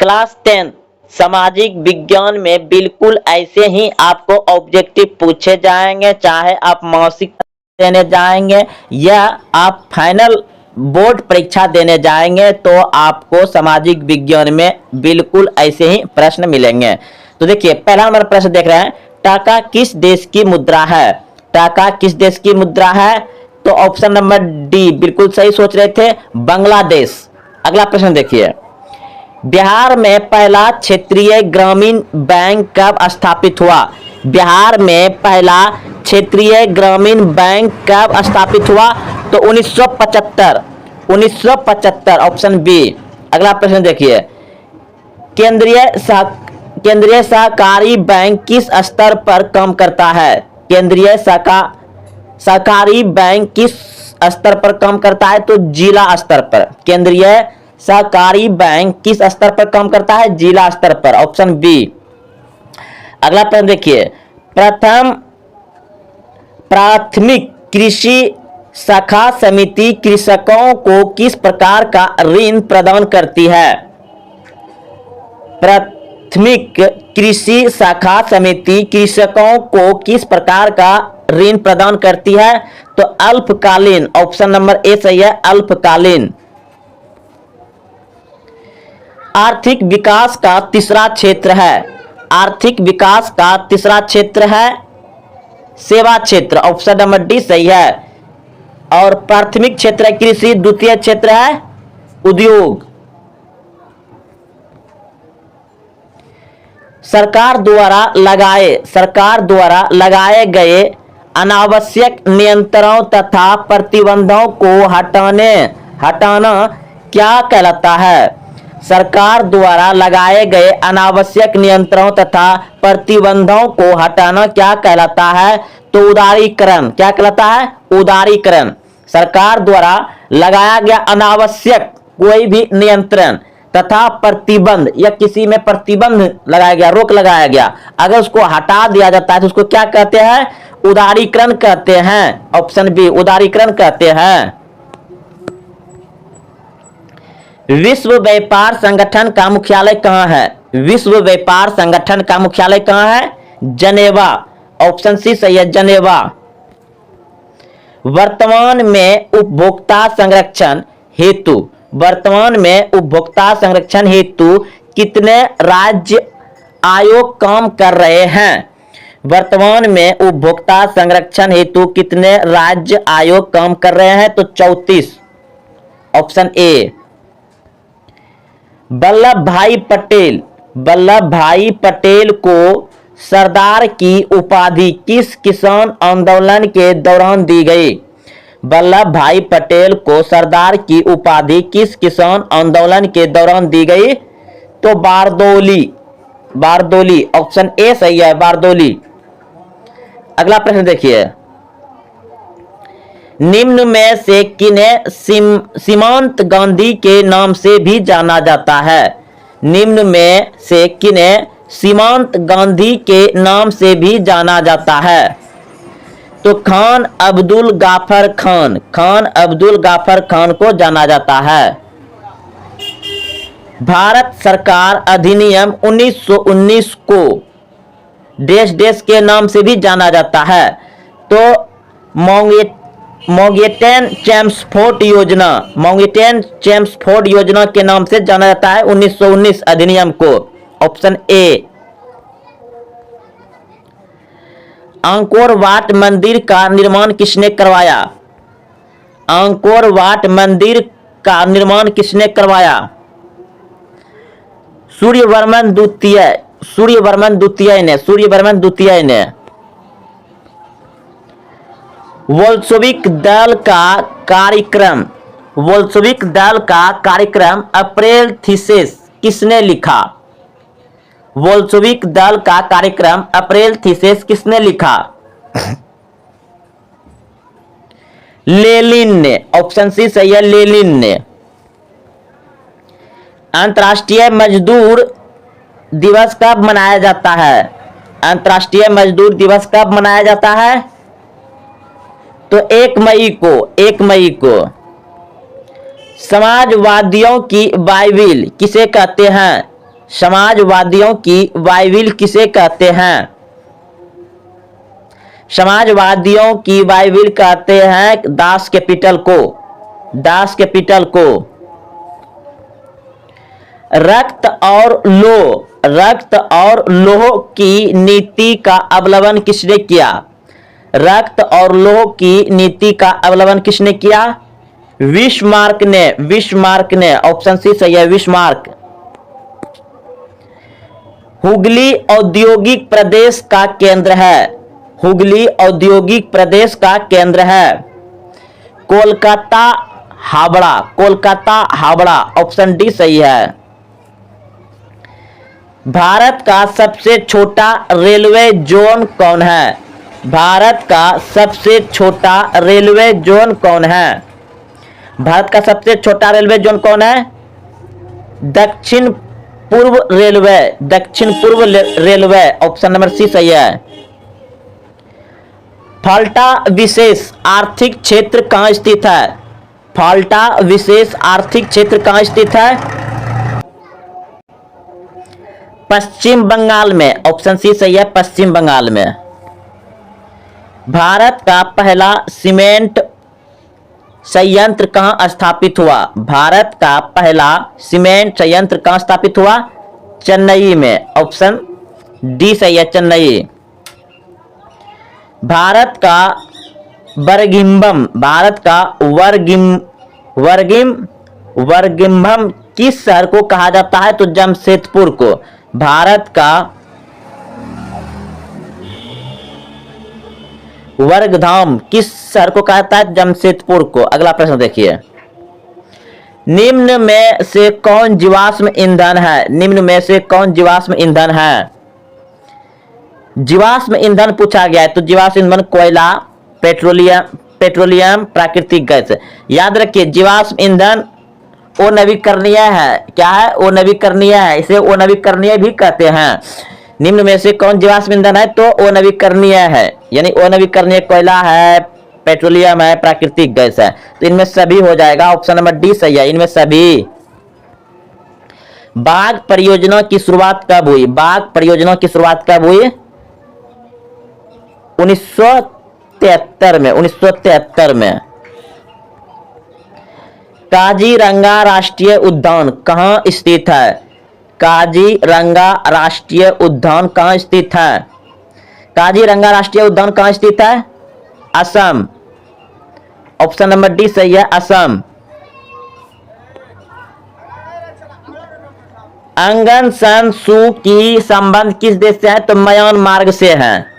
Class 10 सामाजिक विज्ञान में बिल्कुल ऐसे ही आपको ऑब्जेक्टिव पूछे जाएंगे, चाहे आप मासिक देने जाएंगे या आप फाइनल बोर्ड परीक्षा देने जाएंगे तो आपको सामाजिक विज्ञान में बिल्कुल ऐसे ही प्रश्न मिलेंगे। तो देखिए, पहला नंबर प्रश्न देख रहे हैं, टाका किस देश की मुद्रा है? टाका किस देश की मुद्रा है? तो ऑप्शन नंबर डी बिल्कुल सही सोच रहे थे, बांग्लादेश। अगला प्रश्न देखिए, बिहार में पहला क्षेत्रीय ग्रामीण बैंक कब स्थापित हुआ? बिहार में पहला क्षेत्रीय ग्रामीण बैंक कब स्थापित हुआ? तो 1975। 1975 ऑप्शन बी। अगला प्रश्न देखिए, केंद्रीय सहकारी बैंक किस स्तर पर काम करता है? केंद्रीय सहकारी बैंक किस स्तर पर काम करता है? तो जिला स्तर पर। केंद्रीय सहकारी बैंक किस स्तर पर काम करता है? जिला स्तर पर, ऑप्शन बी। अगला प्रश्न देखिए, प्राथमिक कृषि शाखा समिति कृषकों को किस प्रकार का ऋण प्रदान करती है? प्राथमिक कृषि शाखा समिति कृषकों को किस प्रकार का ऋण प्रदान करती है? तो अल्पकालीन, ऑप्शन नंबर ए सही है, अल्पकालीन। आर्थिक विकास का तीसरा क्षेत्र है, आर्थिक विकास का तीसरा क्षेत्र है सेवा क्षेत्र, ऑप्शन नंबर डी सही है। और प्राथमिक क्षेत्र है कृषि, द्वितीय क्षेत्र है उद्योग। सरकार द्वारा लगाए गए अनावश्यक नियंत्रणों तथा प्रतिबंधों को हटाना क्या कहलाता है? सरकार द्वारा लगाए गए अनावश्यक नियंत्रणों तथा प्रतिबंधों को हटाना क्या कहलाता है? तो उदारीकरण। क्या कहलाता है? उदारीकरण। सरकार द्वारा लगाया गया अनावश्यक कोई भी नियंत्रण तथा प्रतिबंध या किसी में प्रतिबंध लगाया गया, रोक लगाया गया, अगर उसको हटा दिया जाता है तो उसको क्या कहते हैं? उदारीकरण कहते हैं, ऑप्शन बी, उदारीकरण कहते हैं। विश्व व्यापार संगठन का मुख्यालय कहाँ है? विश्व व्यापार संगठन का मुख्यालय कहाँ है? जनेवा, ऑप्शन सी सही है, जनेवा। वर्तमान में उपभोक्ता संरक्षण हेतु कितने राज्य आयोग काम कर रहे हैं? वर्तमान में उपभोक्ता संरक्षण हेतु कितने राज्य आयोग काम कर रहे हैं? तो 34, ऑप्शन ए। वल्लभ भाई पटेल को सरदार की उपाधि किस किसान आंदोलन के दौरान दी गई? वल्लभ भाई पटेल को सरदार की उपाधि किस किसान आंदोलन के दौरान दी गई? तो बारदोली, ऑप्शन ए सही है, बारदोली। अगला प्रश्न देखिए, निम्न में से किन्हें सीमांत गांधी के नाम से भी जाना जाता है? निम्न में से किन्हें सीमांत गांधी के नाम से भी जाना जाता है? तो खान अब्दुल गाफर खान को जाना जाता है। भारत सरकार अधिनियम 1919 को देश के नाम से भी जाना जाता है। तो मॉन्गेटेन चेम्सफोर्ड योजना के नाम से जाना जाता है 1919 अधिनियम को, ऑप्शन ए। अंकोर वाट मंदिर का निर्माण किसने करवाया? अंकोर वाट मंदिर का निर्माण किसने करवाया? सूर्यवर्मन द्वितीय ने। बोल्शेविक दल का कार्यक्रम अप्रैल थीसिस किसने लिखा? बोल्शेविक दल का कार्यक्रम अप्रैल थीसिस किसने लिखा? लेनिन ने, ऑप्शन सी सही है, लेनिन ने। अंतर्राष्ट्रीय मजदूर दिवस कब मनाया जाता है? अंतर्राष्ट्रीय मजदूर दिवस कब मनाया जाता है? तो 1 मई को। समाजवादियों की बाइबिल किसे कहते हैं? समाजवादियों की बाइबिल किसे कहते हैं? समाजवादियों की बाइबिल कहते हैं दास कैपिटल को, दास कैपिटल को। रक्त और लौह की नीति का अवलंबन किसने किया? रक्त और लौह की नीति का अवलंबन किसने किया? बिस्मार्क ने, बिस्मार्क ने। ऑप्शन सी सही है, बिस्मार्क। हुगली औद्योगिक प्रदेश का केंद्र है, हुगली औद्योगिक प्रदेश का केंद्र है। कोलकाता हावड़ा, कोलकाता हावड़ा। ऑप्शन डी सही है। भारत का सबसे छोटा रेलवे जोन कौन है? भारत का सबसे छोटा रेलवे जोन कौन है? भारत का सबसे छोटा रेलवे जोन कौन है? दक्षिण पूर्व रेलवे, दक्षिण पूर्व रेलवे। ऑप्शन नंबर सी सही है। फाल्टा विशेष आर्थिक क्षेत्र कहां स्थित है? फाल्टा विशेष आर्थिक क्षेत्र कहां स्थित है? पश्चिम बंगाल में। ऑप्शन सी सही है, पश्चिम बंगाल में। भारत का पहला सीमेंट संयंत्र कहां स्थापित हुआ? भारत का पहला सीमेंट संयंत्र कहां स्थापित हुआ? चेन्नई में। ऑप्शन डी सही है, चेन्नई। भारत का वर्गिम्बम, भारत का वर्गिम्बम किस शहर को कहा जाता है? तो जमशेदपुर को। भारत का वर्गधाम किस शहर को कहा जाता है? जमशेदपुर को। अगला प्रश्न देखिए, निम्न में से कौन जीवाश्म ईंधन है? निम्न में से कौन जीवाश्म ईंधन है? जीवाश्म ईंधन पूछा गया है, तो जीवाश्म ईंधन कोयला, पेट्रोलियम, प्राकृतिक गैस। याद रखिए, जीवाश्म ईंधन अनवीकरणीय है। क्या है? अनवीकरणीय है, इसे अनवीकरणीय भी कहते हैं। निम्न में से कौन जीवाश्म ईंधन है? तो अनवीकरणीय है, यानी अनवीकरणीय कोयला है, पेट्रोलियम है, प्राकृतिक गैस है। तो इनमें सभी हो जाएगा। ऑप्शन नंबर डी सही है, इनमें सभी। बाघ परियोजना की शुरुआत कब हुई? बाघ परियोजना की शुरुआत कब हुई? 1973 में, 1973 में। काजीरंगा राष्ट्रीय उद्यान कहां स्थित है? काजीरंगा राष्ट्रीय उद्यान कहां स्थित है? काजीरंगा राष्ट्रीय उद्यान कहां स्थित है? असम। ऑप्शन नंबर डी सही है, असम। अंगन सन सू की संबंध किस देश से है? तो म्यांमार से है।